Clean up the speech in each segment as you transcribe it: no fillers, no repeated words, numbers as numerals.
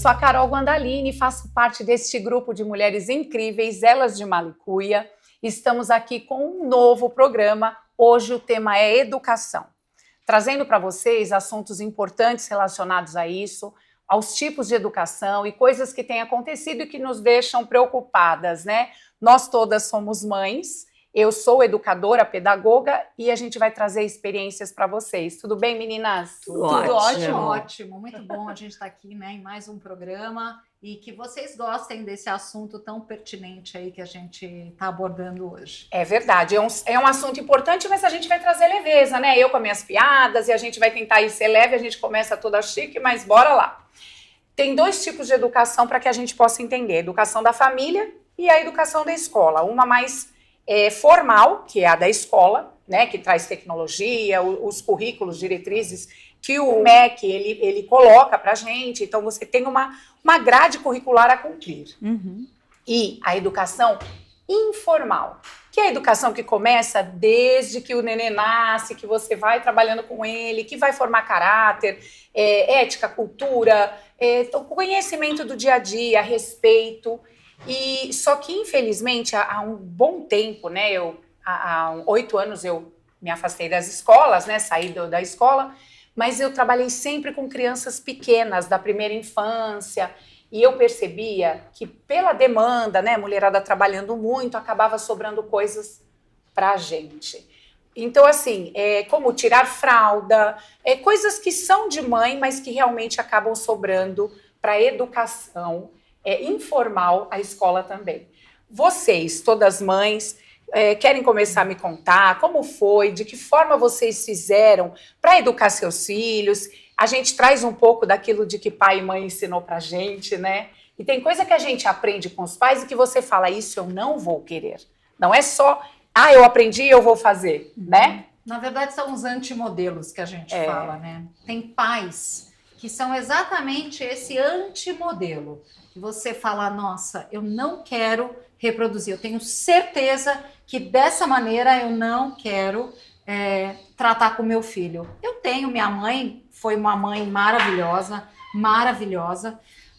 sou a Carol Guandalini, faço parte deste grupo de mulheres incríveis, Elas de Malicuia. Estamos aqui com um novo programa. Hoje o tema é educação, trazendo para vocês assuntos importantes relacionados a isso, aos tipos de educação e coisas que têm acontecido e que nos deixam preocupadas, né? Nós todas somos mães, eu sou educadora, pedagoga e a gente vai trazer experiências para vocês. Tudo bem, meninas? Tudo ótimo. ótimo. Muito bom a gente estar aqui, né, em mais um programa e que vocês gostem desse assunto tão pertinente aí que a gente está abordando hoje. É verdade, é um assunto importante, mas a gente vai trazer leveza, né? Eu com as minhas piadas e a gente vai tentar ir ser leve, a gente começa toda chique, mas bora lá. Tem dois tipos de educação para que a gente possa entender, a educação da família e a educação da escola. Uma mais formal, que é a da escola, né, que traz tecnologia, os currículos, diretrizes que o MEC ele coloca para a gente. Então, você tem uma grade curricular a cumprir. Uhum. E a educação informal, que é a educação que começa desde que o neném nasce, que você vai trabalhando com ele, que vai formar caráter, ética, cultura, o conhecimento do dia a dia, respeito. E só que, infelizmente, há um bom tempo, né, há 8 anos eu me afastei das escolas, né, saí da escola, mas eu trabalhei sempre com crianças pequenas, da primeira infância, e eu percebia que pela demanda, né, mulherada trabalhando muito, acabava sobrando coisas pra gente. Então, assim, como tirar fralda, coisas que são de mãe, mas que realmente acabam sobrando para a educação informal, a escola também. Vocês, todas mães, querem começar a me contar como foi, de que forma vocês fizeram para educar seus filhos? A gente traz um pouco daquilo de que pai e mãe ensinou pra gente, né? E tem coisa que a gente aprende com os pais e que você fala, isso eu não vou querer. Não é só, eu aprendi e eu vou fazer, né? Na verdade, são os antimodelos que a gente fala, né? Tem pais que são exatamente esse antimodelo. Que você fala, nossa, eu não quero reproduzir. Eu tenho certeza que dessa maneira eu não quero tratar com meu filho. Eu tenho, minha mãe foi uma mãe maravilhosa,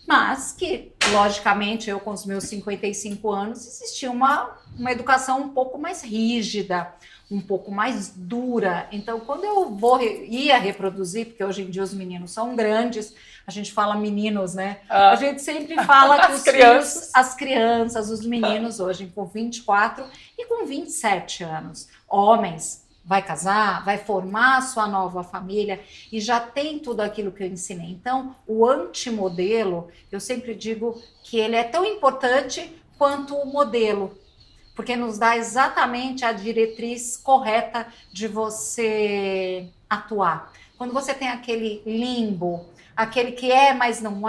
mas que, logicamente, eu com os meus 55 anos, existia uma educação um pouco mais rígida, um pouco mais dura. Então, quando eu ia reproduzir, porque hoje em dia os meninos são grandes, a gente fala meninos, né? A gente sempre fala que as crianças, os meninos hoje com 24 e com 27 anos, homens, vai casar, vai formar a sua nova família e já tem tudo aquilo que eu ensinei. Então, o antimodelo, eu sempre digo que ele é tão importante quanto o modelo, porque nos dá exatamente a diretriz correta de você atuar. Quando você tem aquele limbo, aquele que mas não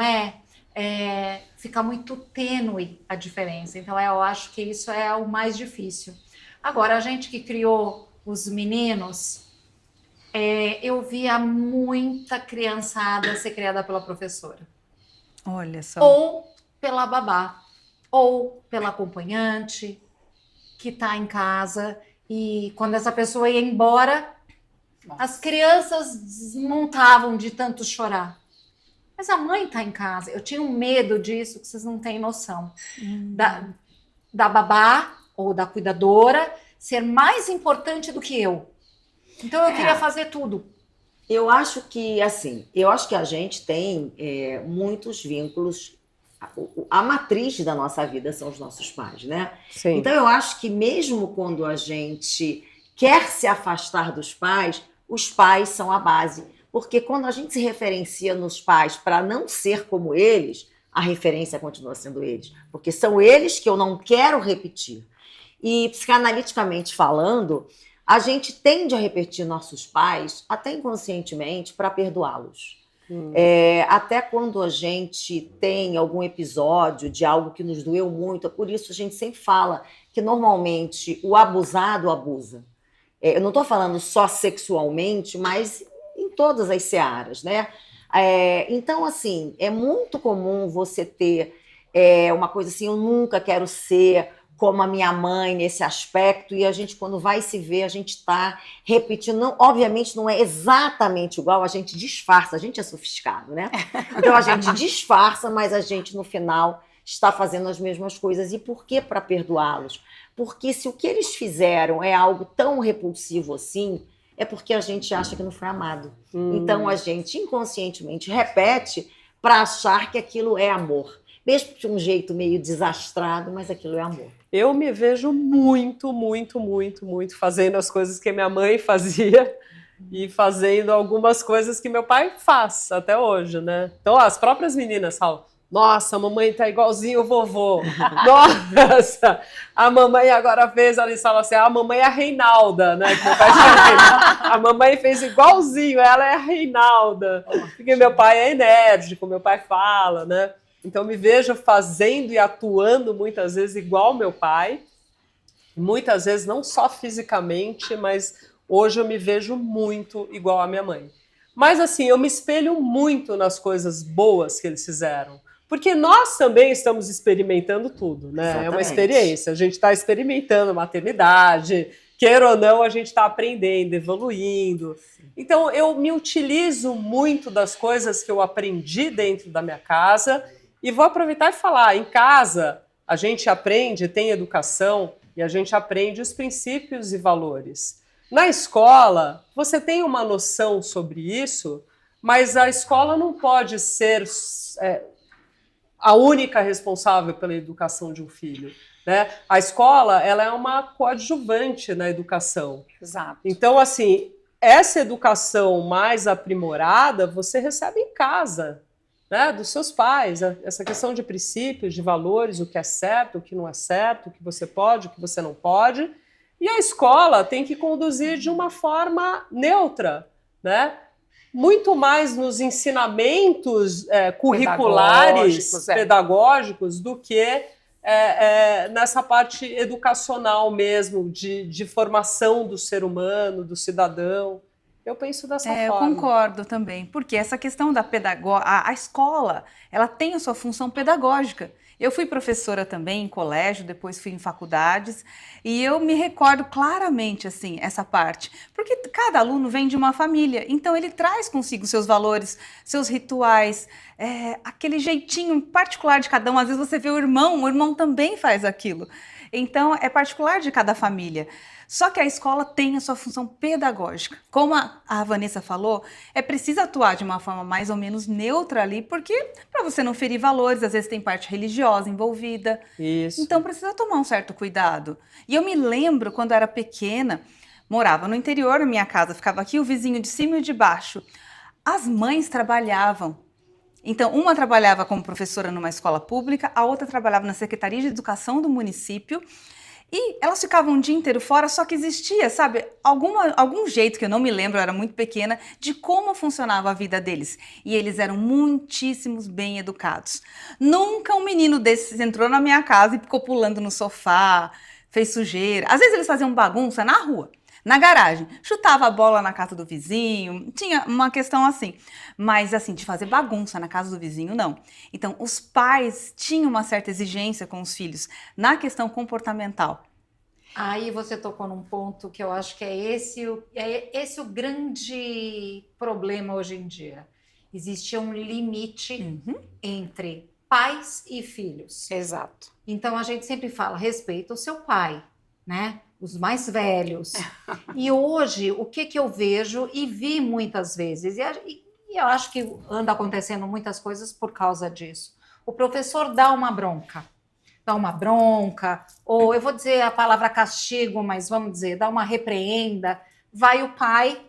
fica muito tênue a diferença. Então, eu acho que isso é o mais difícil. Agora, a gente que criou os meninos, eu via muita criançada ser criada pela professora. Olha só. Ou pela babá, ou pela acompanhante que está em casa. E quando essa pessoa ia embora, as crianças desmontavam de tanto chorar. Mas a mãe está em casa. Eu tinha um medo disso, que vocês não têm noção. Da babá ou da cuidadora ser mais importante do que eu. Então eu queria fazer tudo. Eu acho que, assim, a gente tem muitos vínculos. A matriz da nossa vida são os nossos pais, né? Sim. Então eu acho que mesmo quando a gente quer se afastar dos pais, os pais são a base. Porque quando a gente se referencia nos pais para não ser como eles, a referência continua sendo eles. Porque são eles que eu não quero repetir. E psicanaliticamente falando, a gente tende a repetir nossos pais, até inconscientemente, para perdoá-los. Até quando a gente tem algum episódio de algo que nos doeu muito, por isso a gente sempre fala que normalmente o abusado abusa. Eu não estou falando só sexualmente, mas em todas as searas, né? Então, assim, é muito comum você ter uma coisa assim, eu nunca quero ser como a minha mãe nesse aspecto, e a gente, quando vai se ver, a gente está repetindo. Não, obviamente não é exatamente igual, a gente disfarça, a gente é sofisticado, né? Então a gente disfarça, mas a gente, no final, está fazendo as mesmas coisas. E por que para perdoá-los? Porque se o que eles fizeram é algo tão repulsivo assim, é porque a gente acha que não foi amado. Então a gente inconscientemente repete para achar que aquilo é amor. Mesmo de um jeito meio desastrado, mas aquilo é amor. Eu me vejo muito fazendo as coisas que minha mãe fazia e fazendo algumas coisas que meu pai faz até hoje, né? Então as próprias meninas falam: nossa, a mamãe tá igualzinho o vovô. Nossa, a mamãe agora fez, eles falam assim, a mamãe é a Reinalda, né? Que meu pai chama. A mamãe fez igualzinho, ela é a Reinalda. Porque meu pai é enérgico, meu pai fala, né? Então me vejo fazendo e atuando muitas vezes igual meu pai. Muitas vezes não só fisicamente, mas hoje eu me vejo muito igual a minha mãe. Mas assim, eu me espelho muito nas coisas boas que eles fizeram. Porque nós também estamos experimentando tudo, né? Exatamente. É uma experiência. A gente está experimentando maternidade, queira ou não, a gente está aprendendo, evoluindo. Então, eu me utilizo muito das coisas que eu aprendi dentro da minha casa e vou aproveitar e falar, em casa, a gente aprende, tem educação e a gente aprende os princípios e valores. Na escola, você tem uma noção sobre isso, mas a escola não pode ser a única responsável pela educação de um filho, né? A escola, ela é uma coadjuvante na educação. Exato. Então, assim, essa educação mais aprimorada você recebe em casa, né? Dos seus pais. Essa questão de princípios, de valores, o que é certo, o que não é certo, o que você pode, o que você não pode. E a escola tem que conduzir de uma forma neutra, né? Muito mais nos ensinamentos curriculares, pedagógicos, do que nessa parte educacional mesmo, de formação do ser humano, do cidadão. Eu penso dessa forma. Eu concordo também, porque essa questão da a escola, ela tem a sua função pedagógica. Eu fui professora também em colégio, depois fui em faculdades, e eu me recordo claramente, assim, essa parte. Porque cada aluno vem de uma família, então ele traz consigo seus valores, seus rituais, aquele jeitinho particular de cada um. Às vezes você vê o irmão também faz aquilo. Então, é particular de cada família. Só que a escola tem a sua função pedagógica. Como a Vanessa falou, é preciso atuar de uma forma mais ou menos neutra ali, porque para você não ferir valores, às vezes tem parte religiosa envolvida. Isso. Então precisa tomar um certo cuidado. E eu me lembro, quando eu era pequena, morava no interior, a minha casa ficava aqui, o vizinho de cima e de baixo. As mães trabalhavam. Então, uma trabalhava como professora numa escola pública, a outra trabalhava na Secretaria de Educação do município. E elas ficavam um dia inteiro fora, só que existia, sabe, algum jeito, que eu não me lembro, eu era muito pequena, de como funcionava a vida deles. E eles eram muitíssimos bem educados. Nunca um menino desses entrou na minha casa e ficou pulando no sofá, fez sujeira. Às vezes eles faziam bagunça na rua, na garagem, chutava a bola na casa do vizinho, tinha uma questão assim. Mas assim, de fazer bagunça na casa do vizinho, não. Então, os pais tinham uma certa exigência com os filhos na questão comportamental. Aí você tocou num ponto que eu acho que é esse o grande problema hoje em dia. Existe um limite entre pais e filhos. Exato. Então, a gente sempre fala, respeita o seu pai, né? Os mais velhos. E hoje, o que eu vejo e vi muitas vezes, e eu acho que anda acontecendo muitas coisas por causa disso. O professor dá uma bronca, ou eu vou dizer a palavra castigo, mas vamos dizer, dá uma repreenda, vai o pai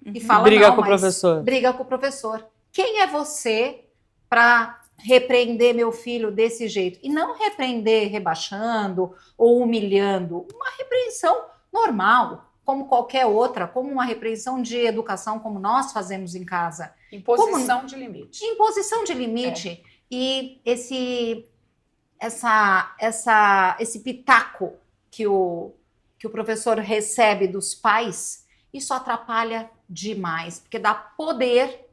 e fala, briga não, com o mas professor. Briga com o professor. Quem é você para repreender meu filho desse jeito? E não repreender rebaixando ou humilhando, uma repreensão normal, como qualquer outra, como uma repreensão de educação, como nós fazemos em casa. Imposição de limite. Imposição de limite. E esse pitaco que o professor recebe dos pais, isso atrapalha demais, porque dá poder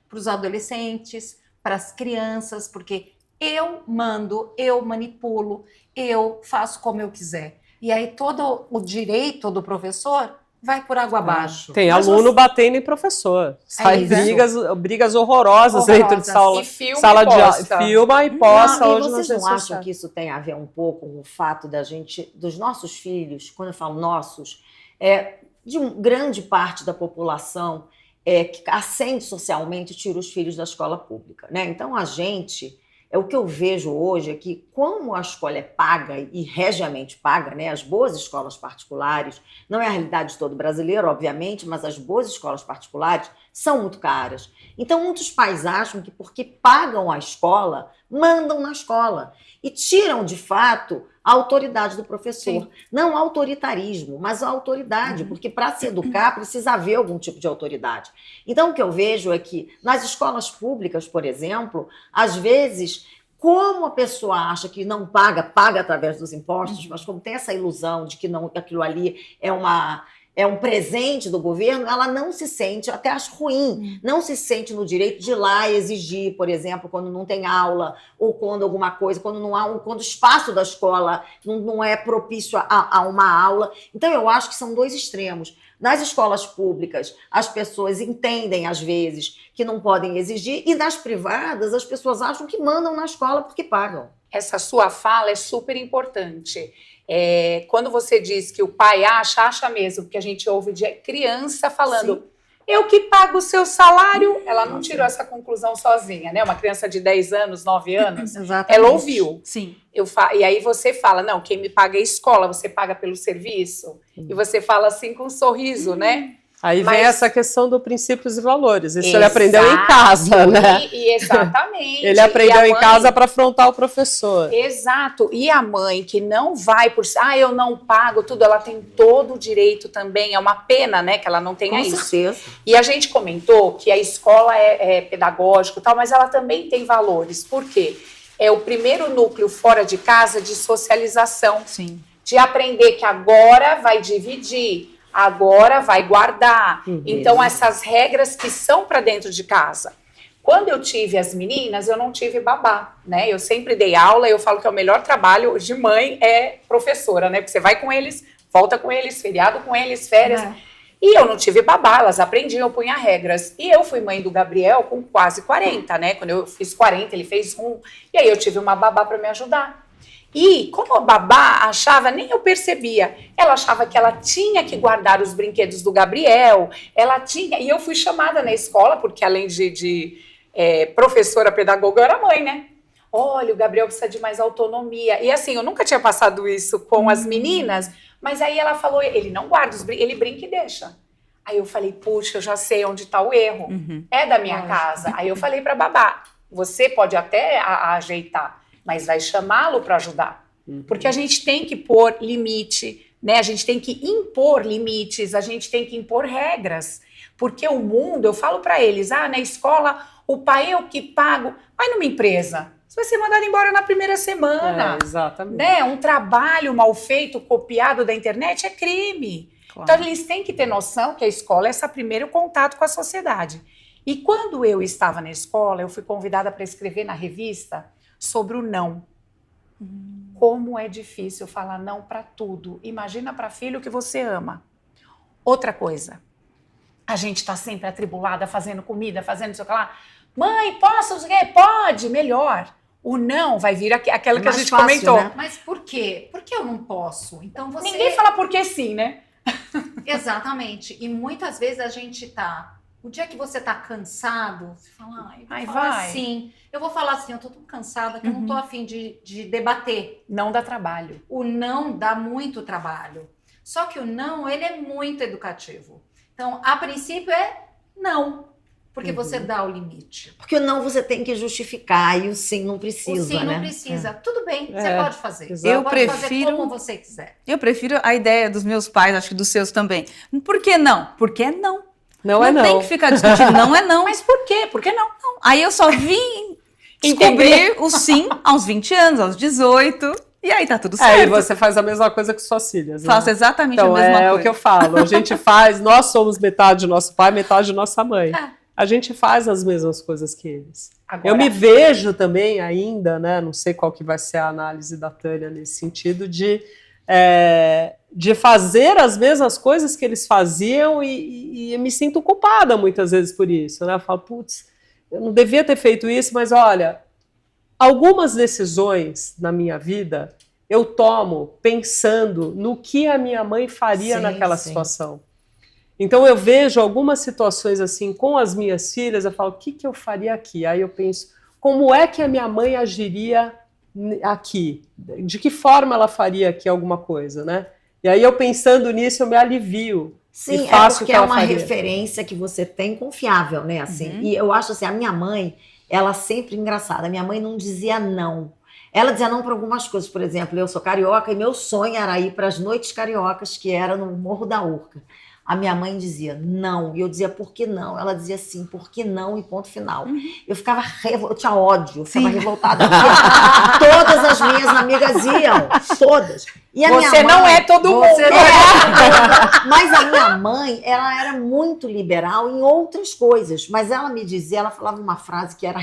para os adolescentes, para as crianças, porque eu mando, eu manipulo, eu faço como eu quiser. E aí todo o direito do professor vai por água abaixo. Tem Mas aluno você- batendo em professor. Sai isso. brigas horrorosas dentro de Horrorosas. E filma sala e de aula. posta. Filma e posta Não, e hoje nas vocês redes não acham sociais. que isso tem a ver um pouco com o fato dos nossos filhos, quando eu falo nossos, de grande parte da população que ascende socialmente tira os filhos da escola pública, né? Então o que eu vejo hoje é que como a escola é paga e regiamente paga, né? As boas escolas particulares, não é a realidade de todo brasileiro, obviamente, mas as boas escolas particulares são muito caras. Então, muitos pais acham que porque pagam a escola, mandam na escola e tiram, de fato, a autoridade do professor. Sim. Não autoritarismo, mas a autoridade, porque para se educar precisa haver algum tipo de autoridade. Então, o que eu vejo é que nas escolas públicas, por exemplo, às vezes, como a pessoa acha que não paga através dos impostos, mas como tem essa ilusão de que não, aquilo ali é um presente do governo, ela não se sente, até acho ruim, não se sente no direito de ir lá e exigir, por exemplo, quando não tem aula, ou quando alguma coisa, quando o espaço da escola não é propício a uma aula. Então, eu acho que são dois extremos. Nas escolas públicas, as pessoas entendem, às vezes, que não podem exigir, e nas privadas, as pessoas acham que mandam na escola porque pagam. Essa sua fala é super importante. Quando você diz que o pai acha mesmo, porque a gente ouve de criança falando, Sim. eu que pago o seu salário, ela não tirou essa conclusão sozinha, né? Uma criança de 10 anos, 9 anos, Exatamente. ela ouviu. Sim. E aí você fala, não, quem me paga é a escola, você paga pelo serviço. E você fala assim com um sorriso, né? Aí Mas- vem essa questão do princípios e valores. Isso ele Exato. aprendeu em casa, né? Exatamente. Ele E aprendeu a em mãe- casa para afrontar o professor. Exato. E a mãe que não vai por... eu não pago tudo, ela tem todo o direito também. É uma pena, né, que ela não tenha Com isso. certeza. E a gente comentou que a escola é pedagógica e tal, mas ela também tem valores. Por quê? É o primeiro núcleo fora de casa de socialização, Sim. de aprender que agora vai dividir, agora vai guardar. Então, essas regras que são para dentro de casa. Quando eu tive as meninas, eu não tive babá, né? Eu sempre dei aula, eu falo que é o melhor trabalho de mãe é professora, né? Porque você vai com eles, volta com eles, feriado com eles, férias. E eu não tive babá, elas aprendiam, eu punha regras. E eu fui mãe do Gabriel com quase 40, né? Quando eu fiz 40, ele fez 1. E aí eu tive uma babá para me ajudar. E como a babá achava, nem eu percebia, ela achava que ela tinha que guardar os brinquedos do Gabriel, e eu fui chamada na escola, porque além de professora pedagoga, eu era mãe, né? Olha, o Gabriel precisa de mais autonomia. E assim, eu nunca tinha passado isso com as meninas, mas aí ela falou, ele não guarda os brinquedos, ele brinca e deixa. Aí eu falei, puxa, eu já sei onde está o erro, é da minha casa. Aí eu falei para babá, você pode até ajeitar, mas vai chamá-lo para ajudar. Porque a gente tem que pôr limite, né? A gente tem que impor limites, a gente tem que impor regras. Porque o mundo, eu falo para eles, na escola o pai é o que pago. Vai numa empresa, você vai ser mandado embora na primeira semana. Exatamente. Né? Um trabalho mal feito, copiado da internet é crime. Claro. Então eles têm que ter noção que a escola é esse primeiro contato com a sociedade. E quando eu estava na escola, eu fui convidada para escrever na revista sobre o não. Como é difícil falar não para tudo. Imagina para filho que você ama. Outra coisa, a gente está sempre atribulada, fazendo comida, fazendo não sei o que lá. Mãe, posso? Pode, melhor. O não vai vir aquela que a mais gente fácil, comentou. né? Mas por quê? Por que eu não posso? Então você... Ninguém fala porque sim, né? Exatamente. E muitas vezes a gente tá... O dia que você tá cansado, você fala, Ai, vou falar vai. assim. Eu vou falar assim, eu tô tão cansada que eu não tô afim de debater. Não dá trabalho. O não dá muito trabalho. Só que o não, ele é muito educativo. Então, a princípio é não. Porque você dá o limite. Porque o não você tem que justificar e o sim não precisa, O sim né? não precisa. Tudo bem, você É, pode fazer. exato. Você Eu pode prefiro- fazer como você quiser. Eu prefiro a ideia dos meus pais, acho que dos seus também. Por que não? Porque é não. Não é tem não. que ficar discutindo, não é não. Mas por quê? Por que não? Aí eu só vim descobrir o sim aos 20 anos, aos 18, e aí tá tudo certo. Aí você faz a mesma coisa com suas filhas, né? Faço exatamente Então, a mesma é coisa. o que eu falo. A gente faz, nós somos metade do nosso pai, metade da nossa mãe. a gente faz as mesmas coisas que eles. Agora, Eu me vejo também ainda, né? Não sei qual que vai ser a análise da Tânia nesse sentido de fazer as mesmas coisas que eles faziam e me sinto culpada muitas vezes por isso, né? Eu falo, putz, eu não devia ter feito isso, mas olha, algumas decisões na minha vida eu tomo pensando no que a minha mãe faria naquela situação. Então eu vejo algumas situações assim com as minhas filhas, eu falo, o que eu faria aqui? Aí eu penso, como é que a minha mãe agiria aqui? De que forma ela faria aqui alguma coisa, né? E aí eu pensando nisso, eu me alivio. Sim, e faço porque o que ela uma faria. referência que você tem confiável, né? Assim, e eu acho assim, a minha mãe, ela sempre engraçada. A minha mãe não dizia não. Ela dizia não para algumas coisas. Por exemplo, eu sou carioca e meu sonho era ir para as noites cariocas, que era no Morro da Urca. A minha mãe dizia não. E eu dizia, por que não? Ela dizia sim, por que não? E ponto final. Eu ficava eu tinha ódio, eu ficava revoltada. Todas as minhas amigas iam, todas. E a você minha mãe, não é todo mundo. Mas a minha mãe, ela era muito liberal em outras coisas. Mas ela me dizia, ela falava uma frase que era,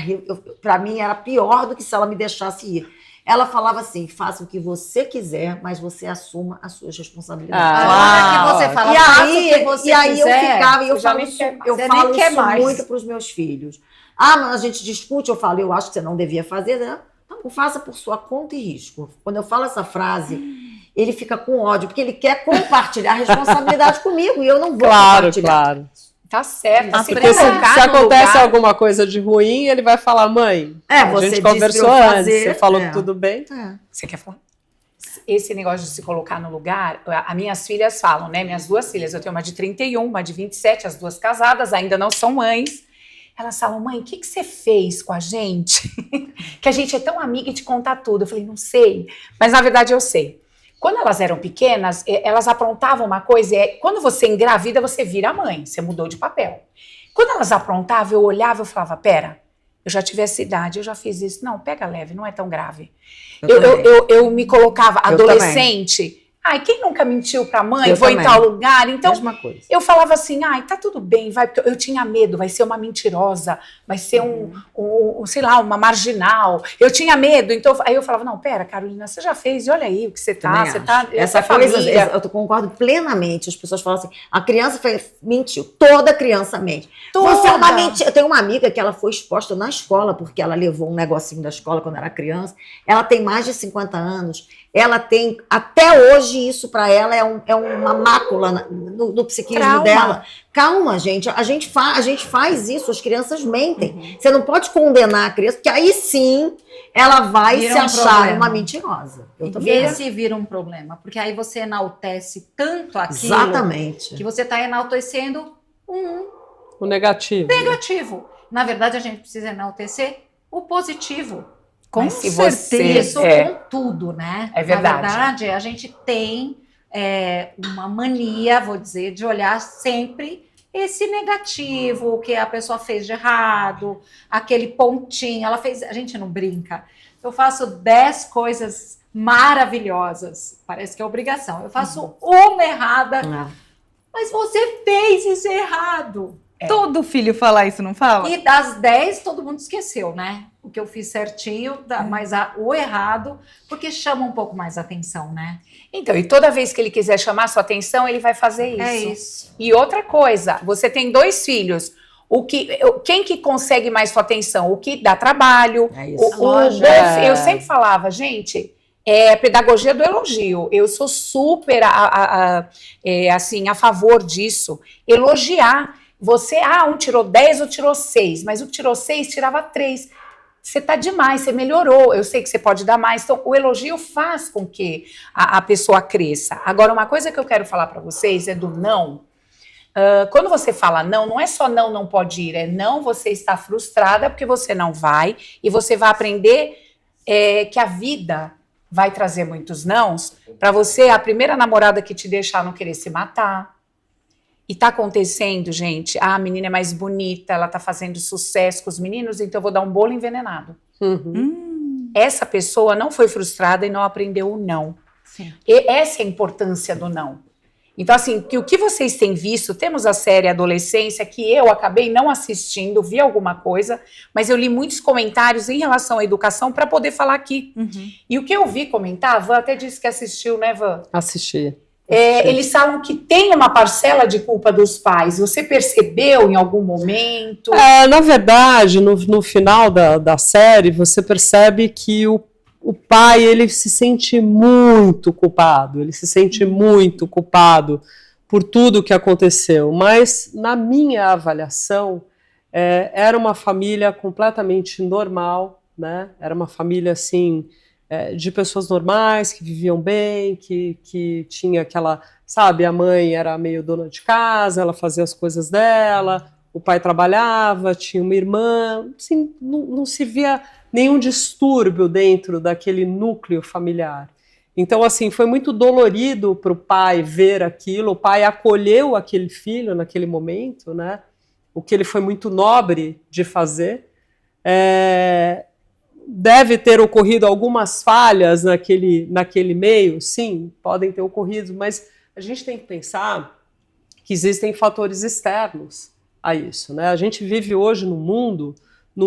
para mim era pior do que se ela me deixasse ir. Ela falava assim, faça o que você quiser, mas você assuma as suas responsabilidades. que você fala, E aí eu ficava, e eu falo isso mais. muito para os meus filhos. Ah, mas a gente discute, eu falo, eu acho que você não devia fazer, né? Então, faça por sua conta e risco. Quando eu falo essa frase, ele fica com ódio, porque ele quer compartilhar a responsabilidade comigo, e eu não vou compartilhar. Claro. Tá certo. Porque se acontece alguma coisa de ruim, ele vai falar, mãe, a gente conversou antes, você falou que tudo bem. Você quer falar? Esse negócio de se colocar no lugar, as minhas filhas falam, né? Minhas duas filhas, eu tenho uma de 31, uma de 27, as duas casadas, ainda não são mães. Elas falam, mãe, o que você fez com a gente? Que a gente é tão amiga e te contar tudo. Eu falei, não sei, mas na verdade eu sei. Quando elas eram pequenas, elas aprontavam uma coisa, quando você engravida, você vira mãe, você mudou de papel. Quando elas aprontavam, eu olhava e falava, pera, eu já tive essa idade, eu já fiz isso. Não, pega leve, não é tão grave. Eu me colocava adolescente. Ai, quem nunca mentiu pra mãe? Vou em tal lugar. Então, eu falava assim, ai, tá tudo bem, vai. Porque eu tinha medo, vai ser uma mentirosa, vai ser sei lá, uma marginal. Eu tinha medo, então, aí eu falava, não, pera, Carolina, você já fez, e olha aí o que você tá. Essa coisa, eu concordo plenamente. As pessoas falam assim, a criança mentiu, toda criança mente. Você é uma mentira. Eu tenho uma amiga que ela foi exposta na escola, porque ela levou um negocinho da escola quando era criança. Ela tem mais de 50 anos. Ela tem, até hoje, isso para ela é uma mácula no psiquismo dela. Calma, gente. A gente faz isso, as crianças mentem. Você não pode condenar a criança, porque aí sim ela vai se achar uma mentirosa. Esse vira um problema, porque aí você enaltece tanto aquilo. Exatamente. Que você está enaltecendo o negativo. Na verdade, a gente precisa enaltecer o positivo. Com certeza. Isso com tudo, né? É verdade. Na verdade, a gente tem uma mania, vou dizer, de olhar sempre esse negativo, o que a pessoa fez de errado, aquele pontinho, ela fez... A gente não brinca. Eu faço 10 coisas maravilhosas, parece que é obrigação. Eu faço uma errada, mas você fez isso errado. Todo filho fala isso, não fala? E das 10, todo mundo esqueceu, né? O que eu fiz certinho, mas o errado, porque chama um pouco mais atenção, né? Então, e toda vez que ele quiser chamar sua atenção, ele vai fazer isso. É isso. E outra coisa, você tem 2 filhos. Quem que consegue mais sua atenção? O que dá trabalho. É isso. Eu sempre falava, gente... pedagogia do elogio. Eu sou super assim, a favor disso. Elogiar. Você, um tirou 10 ou tirou 6, mas o que tirou 6 tirava 3. Você tá demais, você melhorou. Eu sei que você pode dar mais. Então, o elogio faz com que a pessoa cresça. Agora, uma coisa que eu quero falar para vocês é do não. Quando você fala não, não é só não pode ir, é não, você está frustrada porque você não vai, e você vai aprender que a vida vai trazer muitos nãos para você, a primeira namorada que te deixar não querer se matar. E tá acontecendo, gente, a menina é mais bonita, ela tá fazendo sucesso com os meninos, então eu vou dar um bolo envenenado. Essa pessoa não foi frustrada e não aprendeu o não. Sim. E essa é a importância do não. Então, assim, que o que vocês têm visto, temos a série Adolescência, que eu acabei não assistindo, vi alguma coisa, mas eu li muitos comentários em relação à educação para poder falar aqui. E o que eu vi comentar, a Van até disse que assistiu, né, Van? Assisti. Eles falam que tem uma parcela de culpa dos pais. Você percebeu em algum momento? Na verdade, no final da série, você percebe que o pai, ele se sente muito culpado, por tudo que aconteceu, mas na minha avaliação, era uma família completamente normal, né? Era uma família, assim, de pessoas normais, que viviam bem, que tinha aquela, sabe, a mãe era meio dona de casa, ela fazia as coisas dela, o pai trabalhava, tinha uma irmã, assim, não se via nenhum distúrbio dentro daquele núcleo familiar. Então, assim, foi muito dolorido para o pai ver aquilo, o pai acolheu aquele filho naquele momento, né? O que ele foi muito nobre de fazer. Deve ter ocorrido algumas falhas naquele meio, sim, podem ter ocorrido, mas a gente tem que pensar que existem fatores externos a isso, né? A gente vive hoje num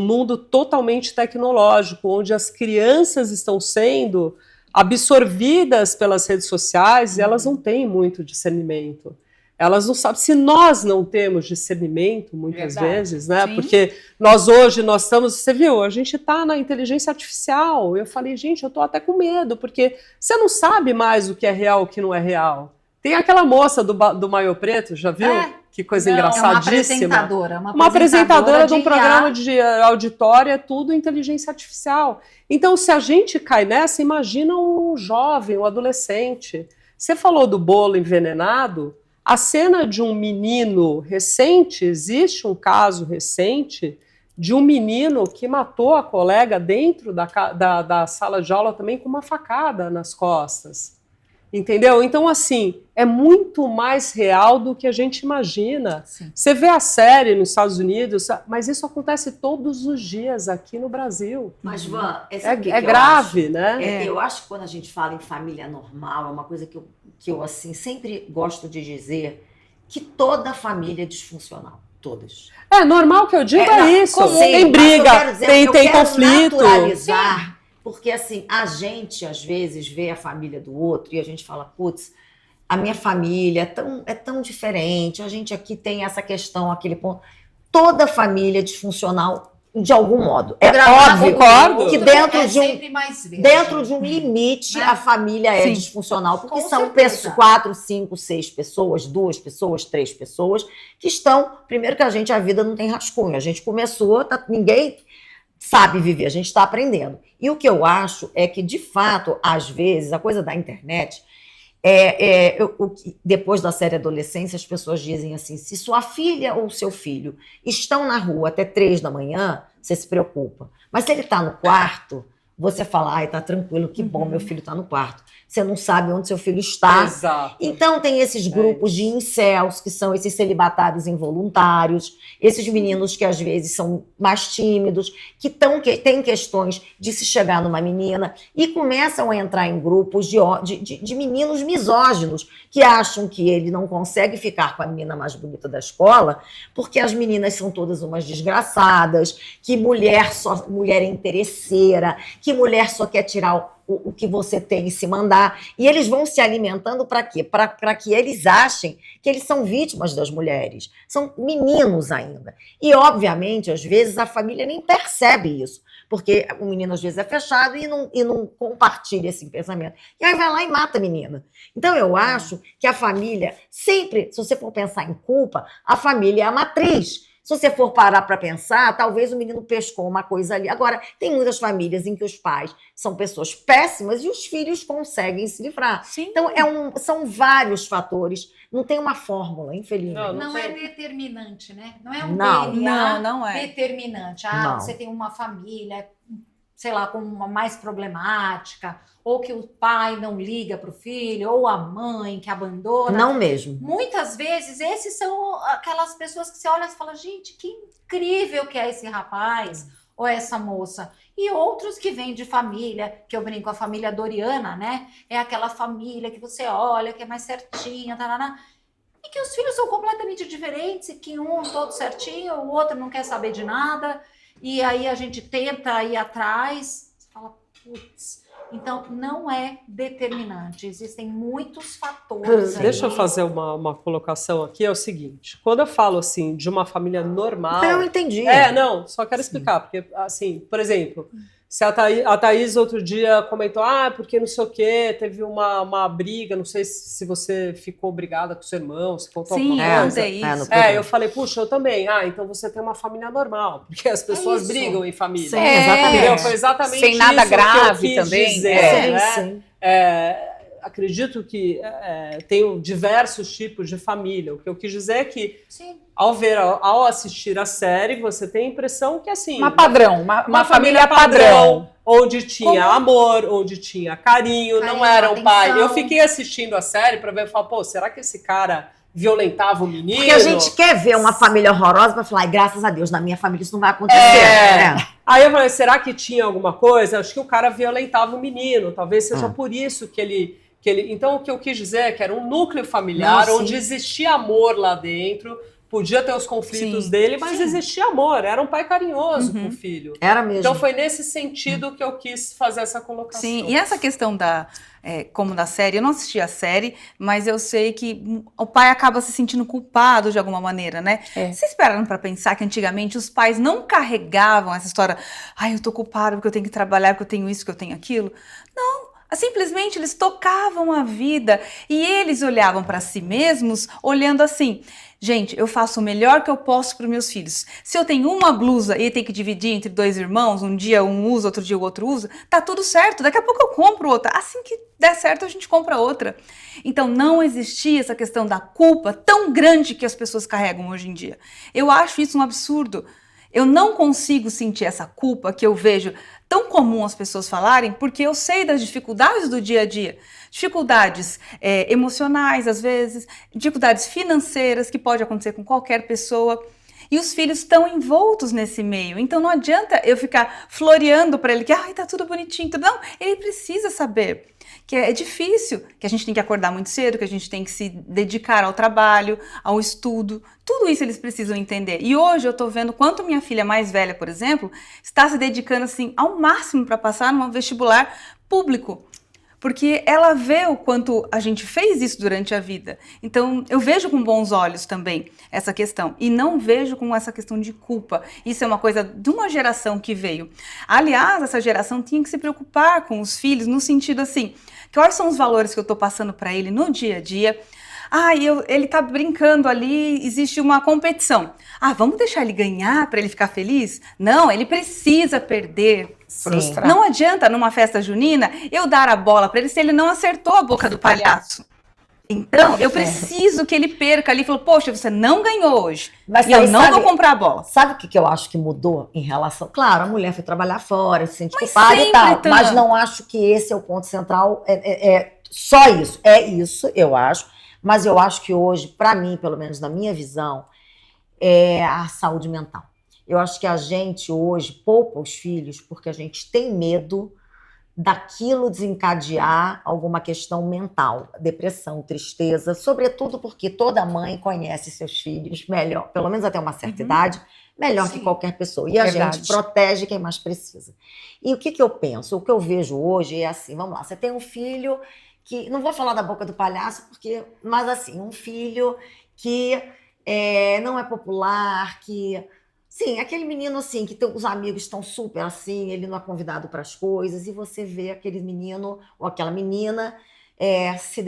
mundo totalmente tecnológico, onde as crianças estão sendo absorvidas pelas redes sociais e elas não têm muito discernimento. Elas não sabem, se nós não temos discernimento, muitas vezes, né? Sim. Porque nós estamos, você viu, a gente está na inteligência artificial. Eu falei, gente, eu estou até com medo, porque você não sabe mais o que é real e o que não é real. Tem aquela moça do Maio Preto, já viu? Que coisa engraçadíssima. Uma apresentadora de um programa de auditório, é tudo inteligência artificial. Então, se a gente cai nessa, imagina um jovem, um adolescente. Você falou do bolo envenenado, a cena de um menino recente, existe um caso recente de um menino que matou a colega dentro da sala de aula também com uma facada nas costas. Entendeu? Então, assim, é muito mais real do que a gente imagina. Sim. Você vê a série nos Estados Unidos, mas isso acontece todos os dias aqui no Brasil. Mas, Van, É grave, né? Eu acho que quando a gente fala em família normal, é uma coisa que eu assim, sempre gosto de dizer, que toda família é disfuncional. Todas. É normal que eu diga isso. Sim, tem briga, tem conflito. Naturalizar. Porque, assim, a gente, às vezes, vê a família do outro e a gente fala, putz, a minha família é tão diferente, a gente aqui tem essa questão, aquele ponto. Toda família é disfuncional de algum modo. É óbvio concordo. que dentro de um limite, né? a família é Sim. disfuncional, porque Com são certeza. 4, 5, 6 pessoas, 2 pessoas, 3 pessoas, que estão... Primeiro que a vida não tem rascunho. A gente começou, ninguém sabe viver, a gente está aprendendo. E o que eu acho é que, de fato, às vezes, a coisa da internet, depois da série Adolescência, as pessoas dizem assim, se sua filha ou seu filho estão na rua até 3 da manhã, você se preocupa. Mas se ele está no quarto, você fala, ai, tá tranquilo, que bom, meu filho está no quarto. Você não sabe onde seu filho está. Exato. Então tem esses grupos de incels, que são esses celibatários involuntários, esses meninos que às vezes são mais tímidos, que têm questões de se chegar numa menina e começam a entrar em grupos de meninos misóginos, que acham que ele não consegue ficar com a menina mais bonita da escola, porque as meninas são todas umas desgraçadas, que mulher é interesseira, que mulher só quer tirar o que você tem e se mandar. E eles vão se alimentando para quê? Para que eles achem que eles são vítimas das mulheres. São meninos ainda. E, obviamente, às vezes a família nem percebe isso. Porque o menino, às vezes, é fechado e não compartilha esse pensamento. E aí vai lá e mata a menina. Então, eu acho que a família sempre, se você for pensar em culpa, a família é a matriz. Se você for parar para pensar, talvez o menino pescou uma coisa ali. Agora, tem muitas famílias em que os pais são pessoas péssimas e os filhos conseguem se livrar. Sim. Então, são vários fatores. Não tem uma fórmula, infelizmente. Não é determinante, né? Não é um Não. DNA Não é. determinante. Não. Você tem uma família, sei lá, com uma mais problemática, ou que o pai não liga para o filho, ou a mãe que abandona. Não mesmo. Muitas vezes, esses são aquelas pessoas que você olha e fala, gente, que incrível que é esse rapaz, ou essa moça. E outros que vêm de família, que eu brinco, a família Doriana, né? É aquela família que você olha, que é mais certinha, tarará, e que os filhos são completamente diferentes, e que um todo certinho, o outro não quer saber de nada, e aí a gente tenta ir atrás, você fala, putz. Então, não é determinante, existem muitos fatores aí. Deixa eu fazer uma colocação aqui, é o seguinte, quando eu falo assim de uma família normal... Eu entendi. Não, só quero explicar, porque assim, por exemplo, se a Thaís outro dia comentou, porque não sei o quê, teve uma briga, não sei se você ficou brigada com seu irmão, se contou alguma coisa. Sim, isso. Eu falei, puxa, eu também. Então você tem uma família normal, porque as pessoas brigam em família. Sim, exatamente. Entendeu? Foi exatamente sem nada isso grave que eu quis também. dizer, Sim. acredito que tenho diversos tipos de família. O que eu quis dizer é que, Sim. ao assistir a série, você tem a impressão que, assim... Uma família padrão. Onde tinha amor, onde tinha carinho, não era um pai. Eu fiquei assistindo a série pra ver e falar, pô, será que esse cara violentava o menino? Porque a gente quer ver uma família horrorosa pra falar, graças a Deus, na minha família isso não vai acontecer. Aí eu falei, será que tinha alguma coisa? Acho que o cara violentava o menino, talvez seja por isso que ele... Então, o que eu quis dizer é que era um núcleo familiar onde existia amor lá dentro, podia ter os conflitos dele, mas existia amor, era um pai carinhoso com o filho. Era mesmo. Então, foi nesse sentido que eu quis fazer essa colocação. Sim, e essa questão como da série, eu não assisti a série, mas eu sei que o pai acaba se sentindo culpado de alguma maneira, né? Vocês pararam para pensar que antigamente os pais não carregavam essa história, eu tô culpado porque eu tenho que trabalhar, porque eu tenho isso, porque eu tenho aquilo? Não. Simplesmente eles tocavam a vida e eles olhavam para si mesmos olhando assim, gente, eu faço o melhor que eu posso para os meus filhos. Se eu tenho uma blusa e tem que dividir entre 2 irmãos, um dia um usa, outro dia o outro usa, tá tudo certo, daqui a pouco eu compro outra. Assim que der certo a gente compra outra. Então não existia essa questão da culpa tão grande que as pessoas carregam hoje em dia. Eu acho isso um absurdo. Eu não consigo sentir essa culpa que eu vejo tão comum as pessoas falarem, porque eu sei das dificuldades do dia a dia. Dificuldades emocionais, às vezes, dificuldades financeiras, que pode acontecer com qualquer pessoa. E os filhos estão envoltos nesse meio. Então não adianta eu ficar floreando para ele que tá tudo bonitinho. Não, ele precisa saber que é difícil, que a gente tem que acordar muito cedo, que a gente tem que se dedicar ao trabalho, ao estudo. Tudo isso eles precisam entender. E hoje eu tô vendo quanto minha filha mais velha, por exemplo, está se dedicando assim ao máximo para passar num vestibular público. Porque ela vê o quanto a gente fez isso durante a vida. Então, eu vejo com bons olhos também essa questão. E não vejo com essa questão de culpa. Isso é uma coisa de uma geração que veio. Aliás, essa geração tinha que se preocupar com os filhos no sentido assim, quais são os valores que eu estou passando para ele no dia a dia? Ele tá brincando ali, existe uma competição. Vamos deixar ele ganhar para ele ficar feliz? Não, ele precisa perder. Frustrar. Não adianta, numa festa junina, eu dar a bola para ele se ele não acertou a boca do palhaço. Então, eu preciso que ele perca ali e falou, poxa, você não ganhou hoje. Mas e eu não vou comprar a bola. Sabe o que eu acho que mudou em relação... Claro, a mulher foi trabalhar fora, se sente culpada e tal. Mas não acho que esse é o ponto central. Só isso. É isso, eu acho. Mas eu acho que hoje, para mim, pelo menos na minha visão, é a saúde mental. Eu acho que a gente hoje poupa os filhos porque a gente tem medo daquilo desencadear alguma questão mental, depressão, tristeza, sobretudo porque toda mãe conhece seus filhos melhor, pelo menos até uma certa idade, melhor que qualquer pessoa. E a gente protege quem mais precisa. E o que eu penso? O que eu vejo hoje é assim, vamos lá, você tem um filho que, não vou falar da boca do palhaço, mas assim, um filho que não é popular, que... Sim, aquele menino assim, que os amigos estão super assim, ele não é convidado para as coisas, e você vê aquele menino ou aquela menina se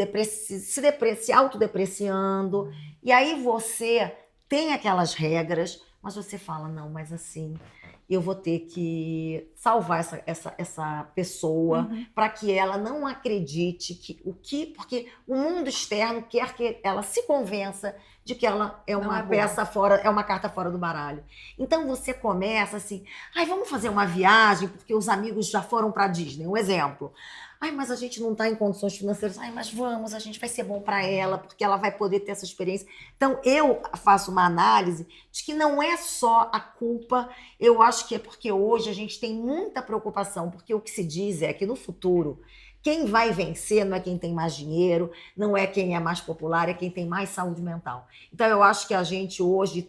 autodepreciando, e aí você tem aquelas regras, mas você fala, não, mas assim, eu vou ter que salvar essa pessoa para que ela não acredite porque o mundo externo quer que ela se convença de que ela é uma peça fora, é uma carta fora do baralho. Então você começa assim, vamos fazer uma viagem porque os amigos já foram para Disney, um exemplo. Ai, mas a gente não está em condições financeiras. Ai, mas vamos, a gente vai ser bom para ela, porque ela vai poder ter essa experiência. Então, eu faço uma análise de que não é só a culpa, eu acho que é porque hoje a gente tem muita preocupação, porque o que se diz é que no futuro, quem vai vencer não é quem tem mais dinheiro, não é quem é mais popular, é quem tem mais saúde mental. Então, eu acho que a gente hoje,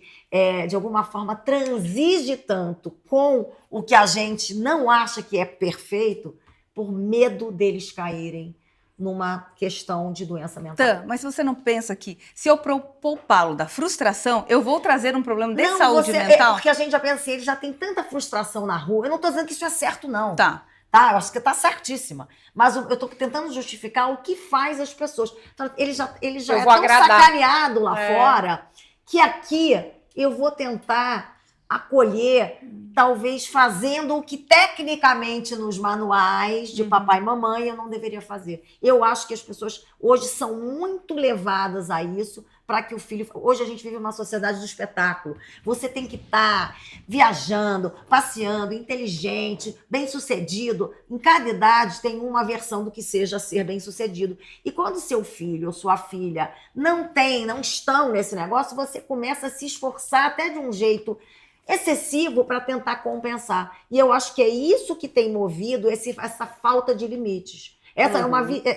de alguma forma, transige tanto com o que a gente não acha que é perfeito, por medo deles caírem numa questão de doença mental. Mas você não pensa que se eu poupá-lo da frustração, eu vou trazer um problema de saúde É mental? porque a gente já pensa assim, ele já tem tanta frustração na rua. Eu não tô dizendo que isso é certo, não. Tá. Eu acho que tá certíssima. Mas eu tô tentando justificar o que faz as pessoas. Então, ele já é tão sacaneado lá fora que aqui eu vou tentar acolher, talvez fazendo o que tecnicamente nos manuais de papai e mamãe eu não deveria fazer. Eu acho que as pessoas hoje são muito levadas a isso para que o filho... Hoje a gente vive uma sociedade do espetáculo. Você tem que estar viajando, passeando, inteligente, bem-sucedido. Em cada idade tem uma versão do que seja ser bem-sucedido. E quando seu filho ou sua filha não estão nesse negócio, você começa a se esforçar até de um jeito excessivo para tentar compensar. E eu acho que é isso que tem movido essa falta de limites. Essa é eu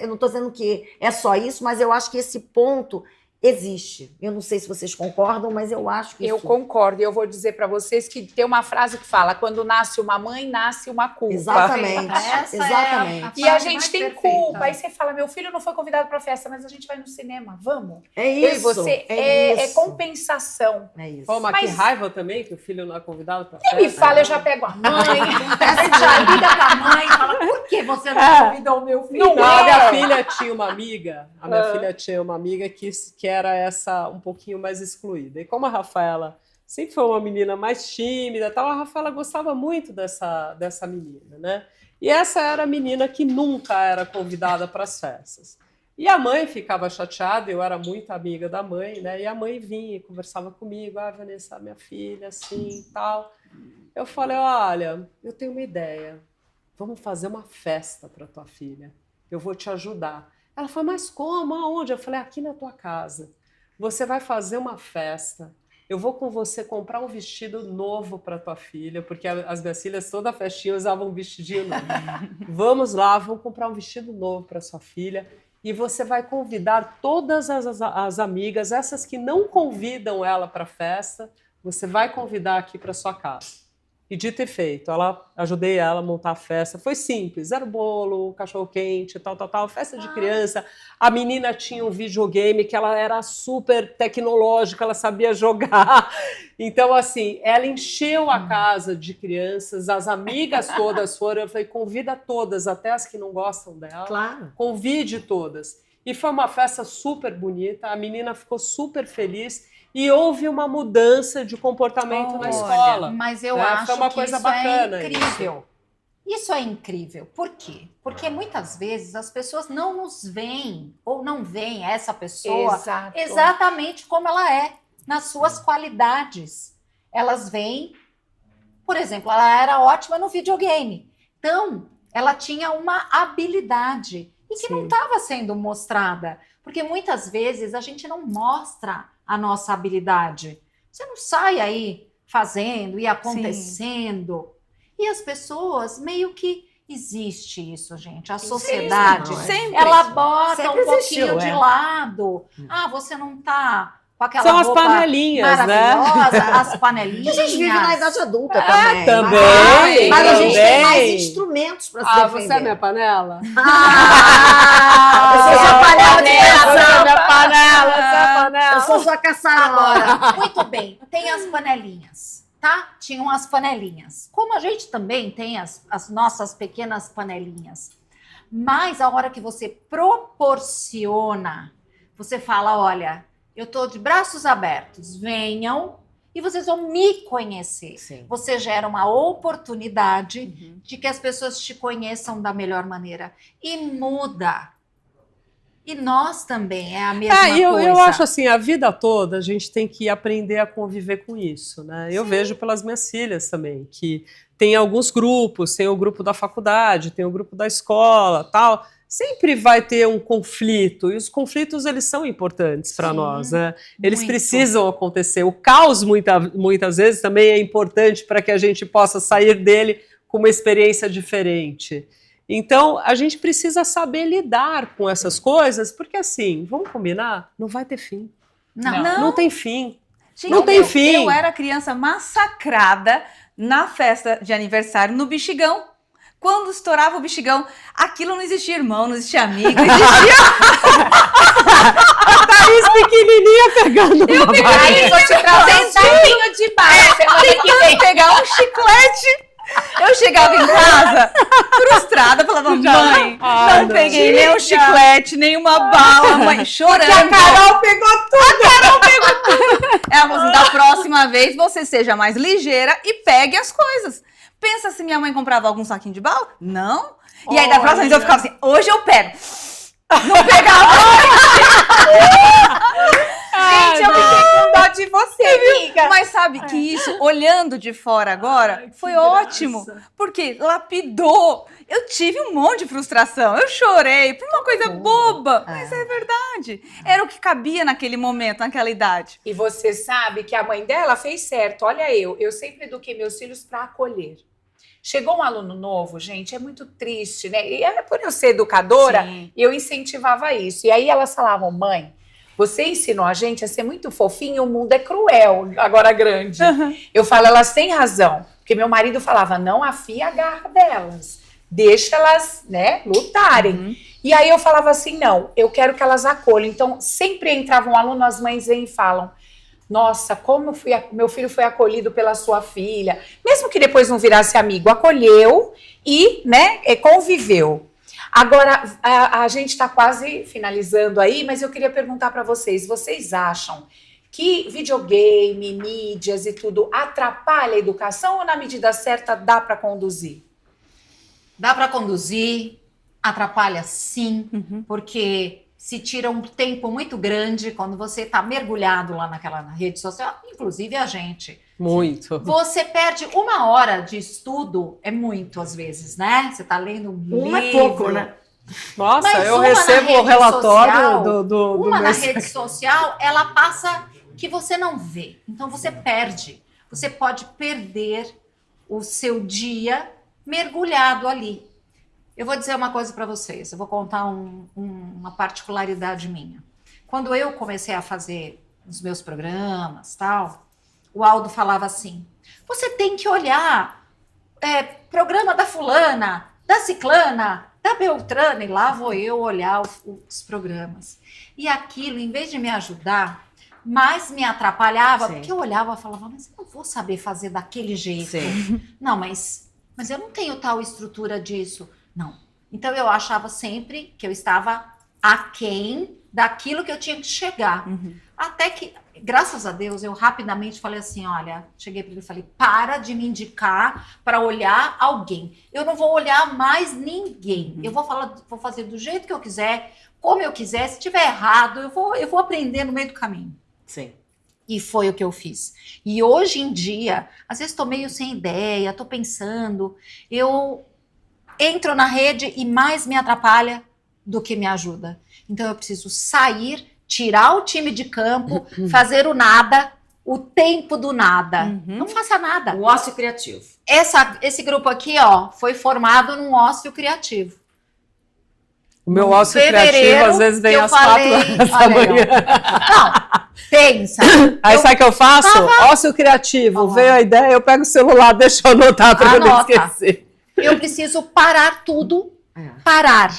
não estou dizendo que é só isso, mas eu acho que esse ponto existe. Eu não sei se vocês concordam, mas eu acho que Eu concordo. E eu vou dizer para vocês que tem uma frase que fala: quando nasce uma mãe, nasce uma culpa. Exatamente. Essa Exatamente. E a gente tem perfeita. culpa. Aí você fala: meu filho não foi convidado para festa, mas a gente vai no cinema. Vamos? É Eu e isso. você é compensação. É isso. Pô, mas que Mas- raiva também que o filho não é convidado pra Quem me festa. fala, eu já pego a mãe. A gente já liga pra mãe e fala, por que você não convidou o meu filho? Não Não, a é. minha filha tinha uma amiga, que era essa um pouquinho mais excluída. E como a Rafaela sempre foi uma menina mais tímida, e tal, a Rafaela gostava muito dessa menina, né? E essa era a menina que nunca era convidada para as festas. E a mãe ficava chateada, eu era muito amiga da mãe, né? E a mãe vinha e conversava comigo: ah, Vanessa, minha filha, assim, tal. Eu falei: olha, eu tenho uma ideia. Vamos fazer uma festa para tua filha. Eu vou te ajudar. Ela falou: mas como? Aonde? Eu falei: aqui na tua casa. Você vai fazer uma festa. Eu vou com você comprar um vestido novo para tua filha, porque as minhas filhas toda festinha usavam um vestidinho novo. Vamos lá, vamos comprar um vestido novo para sua filha. E você vai convidar todas as amigas, essas que não convidam ela para a festa, você vai convidar aqui para sua casa. E dito e feito, ajudei ela a montar a festa. Foi simples, era bolo, cachorro-quente, tal, festa de criança. A menina tinha um videogame que ela era super tecnológica, ela sabia jogar. Então, assim, ela encheu a casa de crianças, as amigas todas foram. Eu falei: convida todas, até as que não gostam dela. Claro. Convide todas. E foi uma festa super bonita, a menina ficou super feliz. E houve uma mudança de comportamento na escola. Mas eu Foi acho uma que coisa isso bacana, é incrível. Isso é incrível. Por quê? Porque muitas vezes as pessoas não nos veem ou não veem essa pessoa Exato. exatamente como ela é, nas suas qualidades. Elas veem, por exemplo, ela era ótima no videogame. Então, ela tinha uma habilidade e que não estava sendo mostrada. Porque muitas vezes a gente não mostra a nossa habilidade. Você não sai aí fazendo e acontecendo. E as pessoas meio que existe isso, gente. A sociedade, Sempre. ela bota Sempre um pouquinho existiu, de lado. Ah, você não tá com aquela São as roupa panelinhas, né? maravilhosa, as panelinhas. E a gente vive na idade adulta também. também, Mas a gente tem também. mais instrumentos para se defender. Você é minha panela? Eu sou sua panela de Você é pressão. minha panela, você é a panela. Eu sou sua caçarola. Agora, muito bem, tem as panelinhas, tá? Tinham as panelinhas. Como a gente também tem as nossas pequenas panelinhas. Mas a hora que você proporciona, você fala: olha, eu tô de braços abertos, venham e vocês vão me conhecer. Sim. Você gera uma oportunidade de que as pessoas te conheçam da melhor maneira. E muda. E nós também, é a mesma coisa. Eu acho assim, a vida toda a gente tem que aprender a conviver com isso, né? Eu vejo pelas minhas filhas também, que tem alguns grupos, tem o grupo da faculdade, tem o grupo da escola, tal. Sempre vai ter um conflito, e os conflitos, eles são importantes para nós, né? Eles precisam acontecer. O caos, muitas vezes, também é importante para que a gente possa sair dele com uma experiência diferente. Então, a gente precisa saber lidar com essas coisas, porque assim, vamos combinar? Não vai ter fim. Não tem fim. Gente, não tem fim. Eu era criança massacrada na festa de aniversário, no Bexigão. Quando estourava o Bexigão, aquilo não existia irmão, não existia amigo, não existia... A Thaís pequenininha pegando uma Aí vou te trazer um saquinho de baixo. tentando pegar um chiclete. Eu chegava em casa, frustrada, falava, mãe, não peguei nem um chiclete, nem uma bala, mãe, chorando. Porque a Carol pegou tudo. Ela falou assim, da próxima vez você seja mais ligeira e pegue as coisas. Pensa se minha mãe comprava algum saquinho de bala? Não. E aí da próxima vez eu ficava assim, hoje eu pego. Não pegava. Gente, eu fiquei com dó de você, amiga. Mas sabe que isso, olhando de fora agora, foi ótimo. Porque lapidou. Eu tive um monte de frustração. Eu chorei por uma coisa boba. Mas é verdade. Era o que cabia naquele momento, naquela idade. E você sabe que a mãe dela fez certo. Olha eu sempre eduquei meus filhos para acolher. Chegou um aluno novo, gente, é muito triste, né? E por eu ser educadora, eu incentivava isso. E aí elas falavam, mãe, você ensinou a gente a ser muito fofinho, o mundo é cruel, agora grande. Eu falo, elas têm razão. Porque meu marido falava, não afia a garra delas. Deixa elas, né, lutarem. E aí eu falava assim, não, eu quero que elas acolham. Então, sempre entrava um aluno, as mães vêm e falam, nossa, como meu filho foi acolhido pela sua filha. Mesmo que depois não virasse amigo, acolheu e, né, conviveu. Agora, a gente está quase finalizando aí, mas eu queria perguntar para vocês acham que videogame, mídias e tudo atrapalha a educação ou na medida certa dá para conduzir? Dá para conduzir, atrapalha sim, porque se tira um tempo muito grande quando você está mergulhado lá naquela rede social, inclusive a gente. Muito. Você perde 1 hora de estudo, é muito às vezes, né? Você está lendo um livro. É pouco, né? Nossa, Mas eu uma recebo na o relatório social, do Uma na meu... rede social, ela passa que você não vê. Então você perde. Você pode perder o seu dia mergulhado ali. Eu vou dizer uma coisa para vocês. Eu vou contar uma particularidade minha. Quando eu comecei a fazer os meus programas, tal, o Aldo falava assim, você tem que olhar programa da fulana, da ciclana, da Beltrana, e lá vou eu olhar os programas. E aquilo, em vez de me ajudar, mais me atrapalhava, porque eu olhava e falava, mas eu não vou saber fazer daquele jeito. Não, mas eu não tenho tal estrutura disso. Não. Então eu achava sempre que eu estava aquém daquilo que eu tinha que chegar. Até que, graças a Deus, eu rapidamente falei assim, olha, cheguei para ele e falei, para de me indicar para olhar alguém. Eu não vou olhar mais ninguém. Eu vou fazer do jeito que eu quiser, como eu quiser. Se tiver errado, eu vou aprender no meio do caminho. Sim. E foi o que eu fiz. E hoje em dia, às vezes estou meio sem ideia, estou pensando, eu entro na rede e mais me atrapalha do que me ajuda. Então eu preciso sair, tirar o time de campo, fazer o nada, o tempo do nada. Não faça nada. O ócio criativo. Esse grupo aqui, ó, foi formado num ócio criativo. O meu ócio criativo às vezes vem às 4h da manhã. Não, pensa. Aí sabe o que eu faço? Ócio criativo, veio a ideia, eu pego o celular, deixa eu anotar para eu não esquecer. Eu preciso parar tudo, parar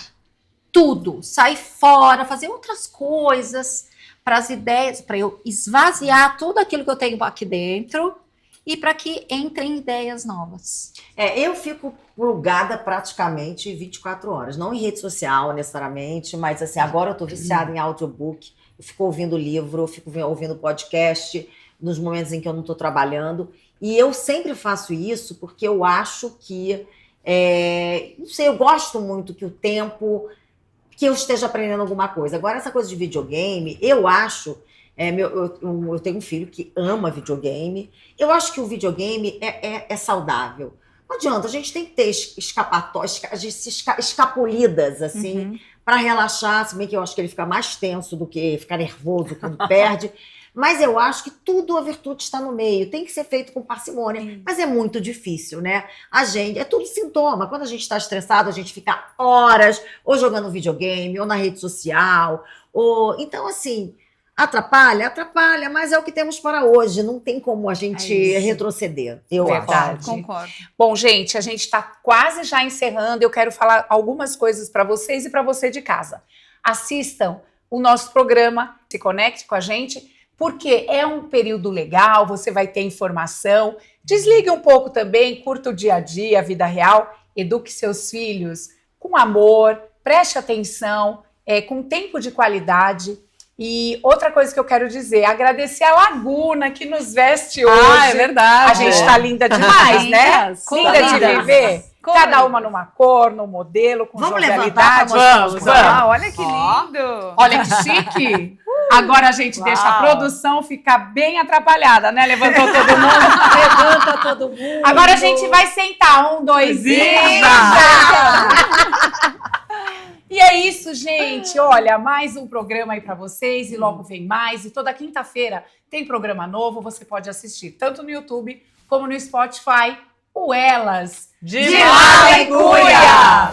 tudo, sair fora, fazer outras coisas para as ideias, para eu esvaziar tudo aquilo que eu tenho aqui dentro e para que entrem ideias novas. Eu fico plugada praticamente 24 horas, não em rede social necessariamente, mas assim, agora eu tô viciada em audiobook, eu fico ouvindo livro, eu fico ouvindo podcast nos momentos em que eu não tô trabalhando, e eu sempre faço isso porque eu acho que, não sei, eu gosto muito que o tempo que eu esteja aprendendo alguma coisa. Agora, essa coisa de videogame, eu acho... eu tenho um filho que ama videogame. Eu acho que o videogame é saudável. Não adianta, a gente tem que ter escapulidas, assim, para relaxar. Se bem que eu acho que ele fica mais tenso do que ficar nervoso quando perde. Mas eu acho que tudo a virtude está no meio. Tem que ser feito com parcimônia. Mas é muito difícil, né? É tudo sintoma. Quando a gente está estressado, a gente fica horas ou jogando videogame, ou na rede social. Então, assim... Atrapalha, mas é o que temos para hoje. Não tem como a gente retroceder. Eu acho. Concordo. Bom, gente, a gente está quase já encerrando. Eu quero falar algumas coisas para vocês e para você de casa. Assistam o nosso programa, se conecte com a gente, porque é um período legal, você vai ter informação. Desligue um pouco também, curta o dia a dia, a vida real. Eduque seus filhos com amor, preste atenção, com tempo de qualidade. E outra coisa que eu quero dizer, agradecer a Laguna que nos veste hoje. É verdade. A gente tá linda demais, né? Linda de viver. Cada uma numa cor, no modelo, com jovialidade. Vamos. Olha que lindo. Olha que chique. Agora a gente deixa a produção ficar bem atrapalhada, né? Levantou todo mundo. Levanta todo mundo. Agora a gente vai sentar. 1, 2, e... E é isso, gente. Olha, mais um programa aí pra vocês e logo vem mais. E toda quinta-feira tem programa novo. Você pode assistir tanto no YouTube como no Spotify. O Elas de Mala e Cuia!